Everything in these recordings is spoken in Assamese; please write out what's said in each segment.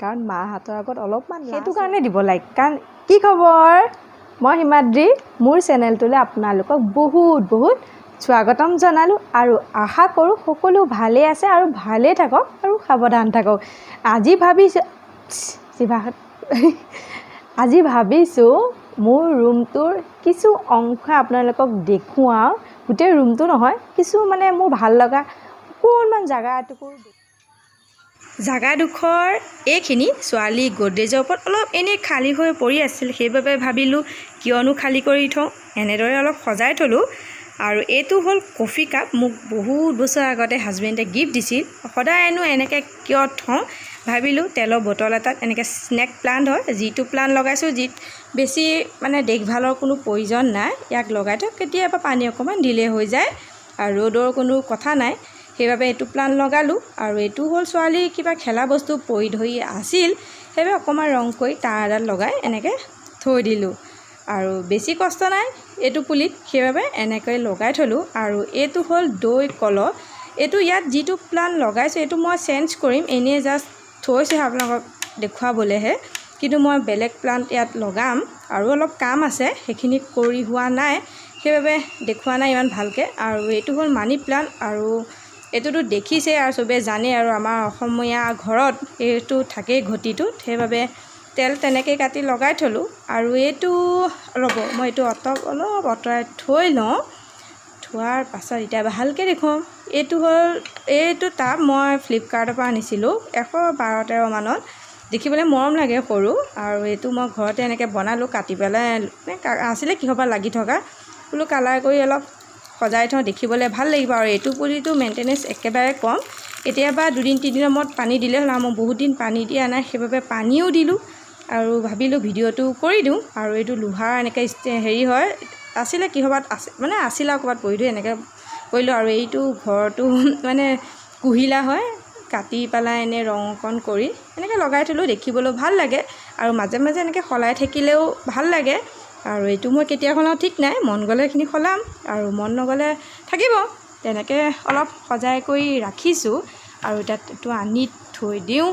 কাৰণ মাহঁতৰ আগত অলপমান সেইটো কাৰণে দিব লাইক। কাৰণ কি খবৰ, মই হিমাদ্ৰী, মোৰ চেনেলটোলৈ আপোনালোকক বহুত স্বাগতম জনালোঁ আৰু আশা কৰোঁ সকলো ভালেই আছে আৰু ভালেই থাকক আৰু সাৱধান থাকক। আজি ভাবিছোঁ মোৰ ৰুমটোৰ কিছু অংশ আপোনালোকক দেখুৱাওঁ। গোটেই ৰুমটো নহয়, কিছু মানে মোৰ ভাল লগা অকণমান জাগাডোখৰ এইখিনি ছোৱালী গডৰেজৰ ওপৰত অলপ এনেই খালী হৈ পৰি আছিল। সেইবাবে ভাবিলোঁ কিয়নো খালী কৰি থওঁ, এনেদৰে অলপ সজাই থলোঁ। আৰু এইটো হ'ল কফি কাপ। মোক বহুত বছৰ আগতে হাজবেণ্ডে গিফ্ট দিছিল। সদায়নো এনেকৈ কিয় থওঁ ভাবিলোঁ, তেলৰ বটল এটাত এনেকৈ স্নেক প্লাণ্ট হয়, যিটো প্লাণ্ট লগাইছোঁ, বেছি মানে দেখভালৰ কোনো প্ৰয়োজন নাই। ইয়াক লগাই থওঁ, কেতিয়াবা পানী অকণমান দিলে হৈ যায় আৰু ৰ'দৰ কোনো কথা নাই। সেইবাবে এইটো প্লাণ্ট লগালোঁ। আৰু এইটো হ'ল ছোৱালী কিবা খেলা বস্তু পৰি ধৰি আছিল, সেইবাবে অকণমান ৰং কৰি তাঁৰ এডাল লগাই এনেকৈ থৈ দিলোঁ। আৰু বেছি কষ্ট নাই এইটো পুলিত, সেইবাবে এনেকৈ লগাই থলোঁ। আৰু এইটো হ'ল দৈ কলহ। এইটো ইয়াত যিটো প্লাণ্ট লগাইছোঁ এইটো মই চেঞ্জ কৰিম, এনেই জাষ্ট থৈছোঁ আপোনালোকক দেখুৱাবলৈহে। কিন্তু মই বেলেগ প্লাণ্ট ইয়াত লগাম আৰু অলপ কাম আছে, সেইখিনি কৰি হোৱা নাই, সেইবাবে দেখুওৱা নাই ইমান ভালকৈ। আৰু এইটো হ'ল মানি প্লাণ্ট। আৰু এইটোতো দেখিছে আৰু চবেই জানে, আৰু আমাৰ অসমীয়া ঘৰত এইটো থাকেই ঘটিটোত, সেইবাবে তেল তেনেকৈ কাটি লগাই থলোঁ। আৰু এইটো ৰ'ব, মই এইটো অলপ আঁতৰাই থৈ লওঁ। থোৱাৰ পাছত এতিয়া ভালকৈ দেখুৱাম। এইটো টাব মই ফ্লিপকাৰ্টৰ পৰা আনিছিলোঁ 112-13 মানত। দেখিবলৈ মৰম লাগে সৰু। আৰু এইটো মই ঘৰতে এনেকৈ বনালোঁ, কাটি পেলাই আছিলে কিহৰ পৰা লাগি থকা, বোলো কালাৰ কৰি অলপ সজাই থওঁ, দেখিবলৈ ভাল লাগিব। আৰু এইটো পুলিটো মেইনটেনেঞ্চ একেবাৰে কম, কেতিয়াবা 2-3 মূৰত পানী দিলে হ'ল। মই বহুত দিন পানী দিয়া নাই, সেইবাবে পানীও দিলোঁ। আৰু ভাবিলোঁ ভিডিঅ'টো কৰি দিওঁ। আৰু এইটো লোহাৰ এনেকৈ হেৰি হয়, আছিলে কিহবাত আছিলে আৰু ক'ৰবাত পৰি ধৰি এনেকৈ কৰিলোঁ। আৰু এইটো ঘৰটো মানে কুহিলা হয়, কাটি পেলাই এনেই ৰং অকণ কৰি এনেকৈ লগাই থলোঁ, দেখিবলৈ ভাল লাগে। আৰু মাজে মাজে এনেকৈ সলাই থাকিলেও ভাল লাগে। আৰু এইটো মই কেতিয়া সলাওঁ ঠিক নাই, মন গ'লে এইখিনি সলাম আৰু মন নগ'লে থাকিব। তেনেকৈ অলপ সজাই কৰি ৰাখিছোঁ। আৰু তাত এইটো আনি থৈ দিওঁ,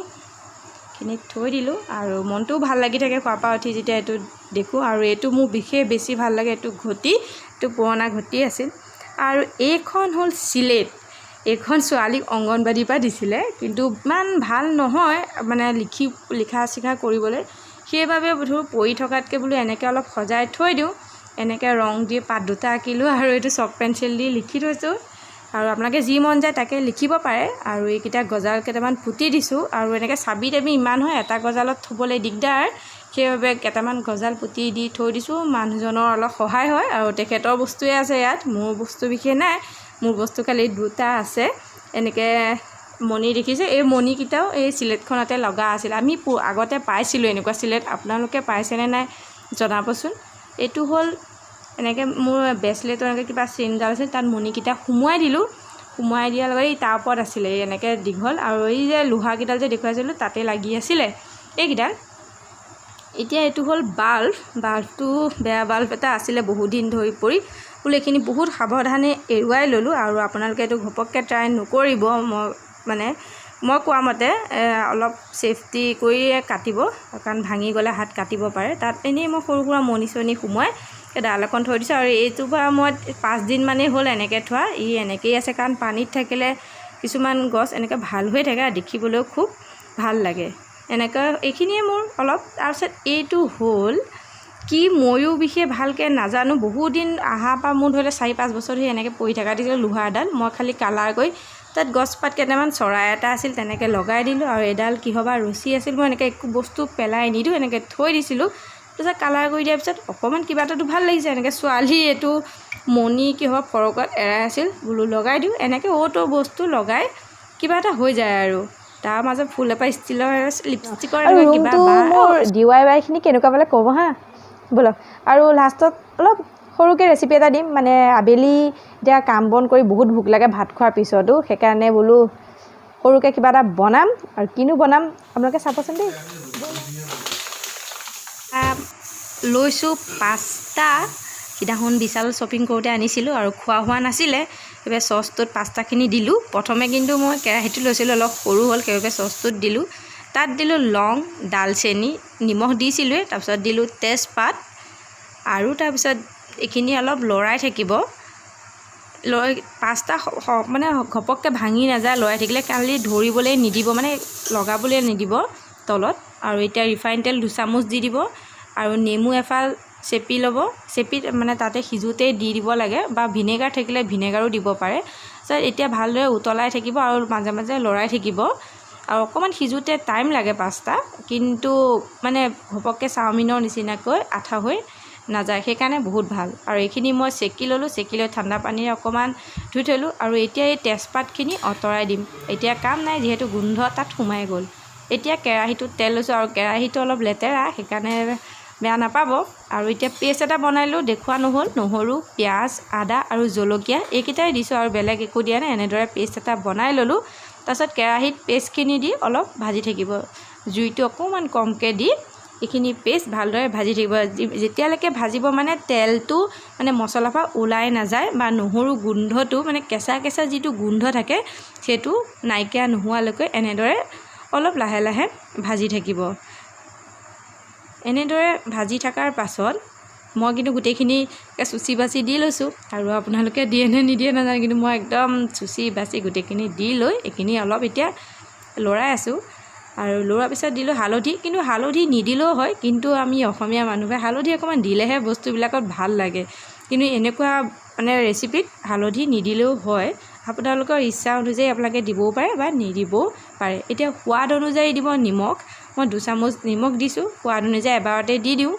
খিনিত থৈ দিলোঁ। আৰু মনটোও ভাল লাগি থাকে শুৱাৰ পৰা উঠি যেতিয়া এইটো দেখোঁ। আৰু এইটো মোৰ বিশেষ বেছি ভাল লাগে, এইটো পুৰণা ঘটি আছিল। আৰু এইখন হ'ল চিলেট। এইখন ছোৱালীক অংগনবাড়ীৰ পৰা দিছিলে, কিন্তু ইমান ভাল নহয় মানে লিখা চিখা কৰিবলৈ। সেইবাবে বোলো পৰি থকাতকৈ বোলো এনেকৈ অলপ সজাই থৈ দিওঁ। এনেকৈ ৰং দি পাত দুটা আঁকিলোঁ আৰু এইটো চক পেঞ্চিল দি লিখি থৈছোঁ। আৰু আপোনালোকে যি মন যায় তাকে লিখিব পাৰে। আৰু এইকেইটা গজাল কেইটামান পুতি দিছোঁ। আৰু এনেকৈ চাবি তাবি ইমান হয়, এটা গজালত থ'বলৈ দিগদাৰ, সেইবাবে কেইটামান গজাল পুতি দি থৈ দিছোঁ। মানুহজনৰ অলপ সহায় হয়। আৰু তেখেতৰ বস্তুৱে আছে ইয়াত, মোৰ বস্তু বিশেষ নাই। মোৰ বস্তু খালি দুটা আছে। এনেকৈ মণি দেখিছে, এই মণিকেইটাও এই চিলেটখনতে লগা আছিল। আমি আগতে পাইছিলোঁ এনেকুৱা চিলেট, আপোনালোকে পাইছেনে নাই জনাবচোন। এইটো হ'ল এনেকৈ মোৰ ব্ৰেচলেটৰ এনেকৈ কিবা চেইনডাল আছিল, তাত মণিকেইটা সোমোৱাই দিলোঁ। সোমোৱাই দিয়াৰ লগত এই তাৰ ওপৰত আছিলে এই এনেকৈ দীঘল, আৰু এই যে লোহাকেইডাল যে দেখুৱাইছিলোঁ তাতে লাগি আছিলে এইকেইডাল। এতিয়া এইটো হ'ল বাল্বটো বেয়া বাল্ব এটা আছিলে বহুত দিন ধৰি পৰি, বোলো এইখিনি বহুত সাৱধানে এৰুৱাই ল'লোঁ। আৰু আপোনালোকে এইটো ঘপককৈ ট্ৰাই নকৰিব, মই কোৱা মতে অলপ ছেফটি কৰিয়ে কাটিব, কাৰণ ভাঙি গ'লে হাত কাটিব পাৰে। তাত এনেই মই সৰু সুৰা মণি চণি সোমোৱাই ডাল এখন থৈ দিছোঁ। আৰু এইটো পৰা মই 5 দিন মানেই হ'ল এনেকৈ থোৱা, এনেকৈয়ে আছে। কাৰণ পানীত থাকিলে কিছুমান গছ এনেকৈ ভাল হৈ থাকে, দেখিবলৈও খুব ভাল লাগে। এনেকৈ এইখিনিয়ে মোৰ অলপ। তাৰপিছত এইটো হ'ল কি, ময়ো বিশেষ ভালকৈ নাজানো। বহুত দিন অহাৰ পৰা মোৰ ধৰি লওক 4-5 বছৰ ধৰি এনেকৈ পৰি থকা দিছিলোঁ লোহাৰ এডাল। মই খালি কালাৰ কৰি তাত গছপাত কেইটামান চৰাই এটা আছিল তেনেকৈ লগাই দিলোঁ। আৰু এডাল কিহবা ৰছী আছিল, মই এনেকৈ একো বস্তু পেলাই নিদিওঁ, এনেকৈ থৈ দিছিলোঁ। তাৰপিছত কালাৰ কৰি দিয়াৰ পিছত অকণমান কিবা এটাতো ভাল লাগিছে। এনেকৈ ছোৱালী এইটো মণি কিহবা ফৰকত এৰাই আছিল, বোলো লগাই দিওঁ। এনেকৈ বস্তু লগাই কিবা এটা হৈ যায়। আৰু তাৰ মাজত ফুল এপাহ ষ্টিলৰ লিপষ্টিকৰ এনেকুৱা কিবা DIY-খিনি কেনেকুৱা পালে ক'ব হা, ব'লক। আৰু লাষ্টত অলপ সৰুকৈ ৰেচিপি এটা দিম। মানে আবেলি এতিয়া কাম বন কৰি বহুত ভোক লাগে ভাত খোৱাৰ পিছতো, সেইকাৰণে বোলো সৰুকৈ কিবা এটা বনাম। আৰু কিনো বনাম আপোনালোকে চাবচোন দেই। লৈছোঁ পাস্তা। সিদিনাখন বিশাল শ্বপিং কৰোঁতে আনিছিলোঁ আৰু খোৱা হোৱা নাছিলে, সেইবাবে চচটোত পাস্তাখিনি দিলোঁ। প্ৰথমে কিন্তু মই কেৰাহীটো লৈছিলোঁ, অলপ সৰু হ'ল, সেইবাবে চচটোত দিলোঁ। তাত দিলোঁ লং, ডালচেনি, নিমখ দিছিলোঁৱে, তাৰপিছত দিলোঁ তেজপাত আৰু তাৰপিছত এইখিনি অলপ লৰাই থাকিব। পাঁচটা মানে ঘপককৈ ভাঙি নাযায়, লৰাই থাকিলে কালি ধৰিবলৈ নিদিব, মানে লগাবলৈ নিদিব তলত। আৰু এতিয়া ৰিফাইন তেল 2 চামুচ দি দিব আৰু নেমু এফাল চেপি ল'ব, চেপি মানে তাতে সিজোতেই দি দিব লাগে, বা ভিনেগাৰ থাকিলে ভিনেগাৰো দিব পাৰে। তাৰপিছত এতিয়া ভালদৰে উতলাই থাকিব আৰু মাজে মাজে লৰাই থাকিব। আৰু অকণমান সিজোতে টাইম লাগে পাস্তা, কিন্তু মানে ঘপককৈ চাওমিনৰ নিচিনাকৈ আঠা হৈ নাযায়, সেইকাৰণে বহুত ভাল। আৰু এইখিনি মই চেকি ল'লোঁ, চেকি লৈ ঠাণ্ডা পানীৰে অকণমান ধুই থলোঁ। আৰু এতিয়া এই তেজপাতখিনি আঁতৰাই দিম। এতিয়া কাম নাই, যিহেতু গোন্ধ তাত সোমাই গ'ল। এতিয়া কেৰাহীটোত তেল লৈছোঁ, আৰু কেৰাহীটো অলপ লেতেৰা, সেইকাৰণে বেয়া নাপাব। আৰু এতিয়া পেষ্ট এটা বনালোঁ, দেখুওৱা নহ'ল। নহৰু, পিঁয়াজ, আদা আৰু জলকীয়া এইকেইটাই দিছোঁ, আৰু বেলেগ একো দিয়া নাই। এনেদৰে পেষ্ট এটা বনাই ল'লোঁ। তাৰপিছত কেৰাহীত পেষ্টখিনি দি অলপ ভাজি থাকিব, জুইটো অকণমান কমকৈ দি এইখিনি পেষ্ট ভালদৰে ভাজি থাকিব। যেতিয়ালৈকে ভাজিব মানে তেলটো মানে মছলাৰ পৰা ওলাই নাযায়, বা নহৰু গোন্ধটো মানে কেঁচা কেঁচা যিটো গোন্ধ থাকে সেইটো নাইকিয়া নোহোৱালৈকে এনেদৰে অলপ লাহে লাহে ভাজি থাকিব। এনেদৰে ভাজি থকাৰ পাছত মই কিন্তু গোটেইখিনি চুচি বাচি দি লৈছোঁ, আৰু আপোনালোকে দিয়ে নে নিদিয়ে নাজানো, কিন্তু মই একদম চুচি বাচি গোটেইখিনি দি লৈ এইখিনি অলপ এতিয়া লৰাই আছোঁ। আৰু লৰোৱাৰ পিছত দিলোঁ হালধি, কিন্তু হালধি নিদিলেও হয়, কিন্তু আমি অসমীয়া মানুহে হালধি অকণমান দিলেহে বস্তুবিলাকত ভাল লাগে। কিন্তু এনেকুৱা মানে ৰেচিপিত হালধি নিদিলেও হয়, আপোনালোকৰ ইচ্ছা অনুযায়ী আপোনালোকে দিবও পাৰে বা নিদিবও পাৰে। এতিয়া সোৱাদ অনুযায়ী দিব নিমখ, মই 2 চামুচ নিমখ দিছোঁ, সোৱাদ অনুযায়ী এবাৰতে দি দিওঁ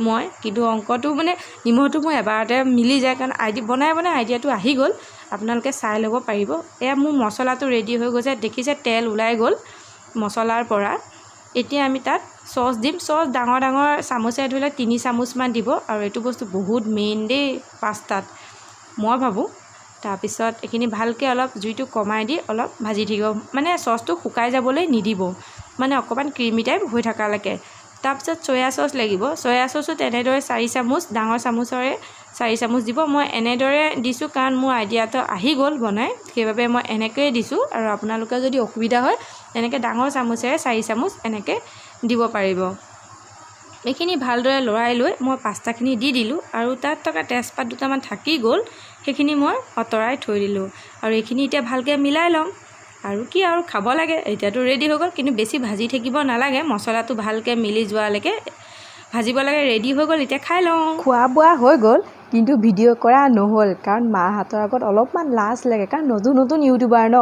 মই, কিন্তু অংকটো মানে নিমখটো মই এবাৰতে মিলি যায়, কাৰণ বনাই আইডিয়াটো আহি গ'ল। আপোনালোকে চাই ল'ব পাৰিব। এয়া মোৰ মছলাটো ৰেডি হৈ গৈছে, দেখিছে তেল ওলাই গ'ল মছলাৰ পৰা। এতিয়া আমি তাত চচ দিম। চচ ডাঙৰ ডাঙৰ চামুচেৰে ধৰিলে 3 চামুচমান দিব, আৰু এইটো বস্তু বহুত মেইন দেই পাস্তাত, মই ভাবোঁ। তাৰপিছত এইখিনি ভালকৈ অলপ জুইটো কমাই দি অলপ ভাজি থাকিব, মানে চচটো শুকাই যাবলৈ নিদিব, মানে অকণমান ক্ৰিমি টাইপ হৈ থকালৈকে। তাৰপিছত চয়া চচ লাগিব। চয়া চচো তেনেদৰে 4 চামুচ, ডাঙৰ চামুচৰে 4 চামুচ দিব। মই এনেদৰে দিছোঁ কাৰণ মোৰ আইডিয়াটো আহি গ'ল বনাই, সেইবাবে মই এনেকৈয়ে দিছোঁ। আৰু আপোনালোকৰ যদি অসুবিধা হয় এনেকৈ ডাঙৰ চামুচেৰে 4 চামুচ এনেকৈ দিব পাৰিব। এইখিনি ভালদৰে লৰাই লৈ মই পাস্তাখিনি দি দিলোঁ, আৰু তাত থকা তেজপাত দুটামান থাকি গ'ল, সেইখিনি মই আঁতৰাই থৈ দিলোঁ। আৰু এইখিনি এতিয়া ভালকৈ মিলাই ল'ম, আৰু কি আৰু খাব লাগে। এতিয়াতো ৰেডি হৈ গ'ল, কিন্তু বেছি ভাজি থাকিব নালাগে, মছলাটো ভালকৈ মিলি যোৱালৈকে ভাজিব লাগে। ৰেডি হৈ গ'ল, এতিয়া খাই লওঁ। খোৱা বোৱা হৈ গ'ল, কিন্তু ভিডিঅ' কৰা নহ'ল, কাৰণ মাহঁতৰ আগত অলপমান লাজ লাগে, কাৰণ নতুন নতুন ইউটিউবাৰ ন,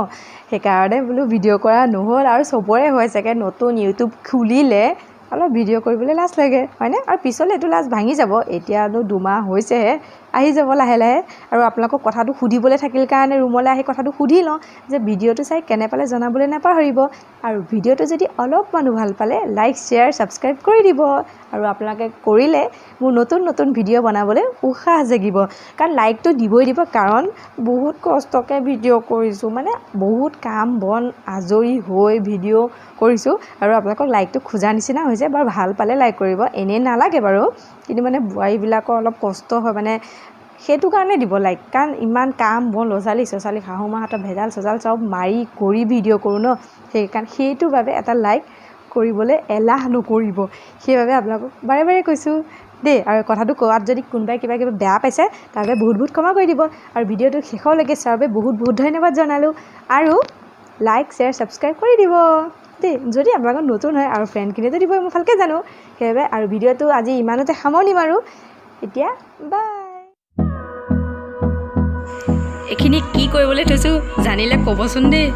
সেইকাৰণে বোলো ভিডিঅ' কৰা নহ'ল। আৰু চবৰে হয় চাগে, নতুন ইউটিউব খুলিলে অলপ ভিডিঅ' কৰিবলৈ লাজ লাগে, হয়নে? আৰু পিছলৈ এইটো লাজ ভাঙি যাব। এতিয়ানো 2 মাহ হৈছেহে, আহি যাব লাহে লাহে। আৰু আপোনালোকক কথাটো সুধিবলৈ থাকিল কাৰণে ৰুমলৈ আহি কথাটো সুধি লওঁ যে ভিডিঅ'টো চাই কেনে পালে জনাবলৈ নাপাহৰিব। আৰু ভিডিঅ'টো যদি অলপমানো ভাল পালে লাইক, শ্বেয়াৰ, ছাবস্ক্ৰাইব কৰি দিব। আৰু আপোনালোকে কৰিলে মোৰ নতুন নতুন ভিডিঅ' বনাবলৈ উৎসাহ জাগিব, কাৰণ লাইকটো দিবই দিব, কাৰণ বহুত কষ্টকৈ ভিডিঅ' কৰিছোঁ, মানে বহুত কাম বন আজৰি হৈ ভিডিঅ' কৰিছোঁ। আৰু আপোনালোকক লাইকটো খোজা নিচিনা হৈছে। বাৰু ভাল পালে লাইক কৰিব, এনেই নালাগে বাৰু, কিন্তু মানে বোৱাৰীবিলাকৰ অলপ কষ্ট হয়, মানে সেইটো কাৰণে দিব লাইক, কাৰণ ইমান কাম বন, ল'ৰা ছোৱালী শাহু মাহঁতৰ ভেজাল চজাল চব মাৰি কৰি ভিডিঅ' কৰোঁ ন, সেইটোৰ বাবে এটা লাইক কৰিবলৈ এলাহ নকৰিব। সেইবাবে আপোনালোকক বাৰে বাৰে কৈছোঁ দেই। আৰু কথাটো কোৱাত যদি কোনোবাই কিবা বেয়া পাইছে, তাৰ বাবে বহুত বহুত ক্ষমা কৰি দিব। আৰু ভিডিঅ'টো শেষলৈকে চোৱাৰ বাবে বহুত বহুত ধন্যবাদ জনালোঁ। আৰু লাইক, শ্বেয়াৰ, ছাবস্ক্ৰাইব কৰি দিব দেই, যদি আপোনালোকৰ নতুন হয়। আৰু ফ্ৰেণ্ডখিনিতো দিব, মই ভালকৈ জানো, সেইবাবে। আৰু ভিডিঅ'টো আজি ইমানতে সামৰণি মাৰোঁ। এতিয়া বাই। এইখিনি কি কৰিবলৈ থৈছোঁ জানিলে ক'বচোন দেই।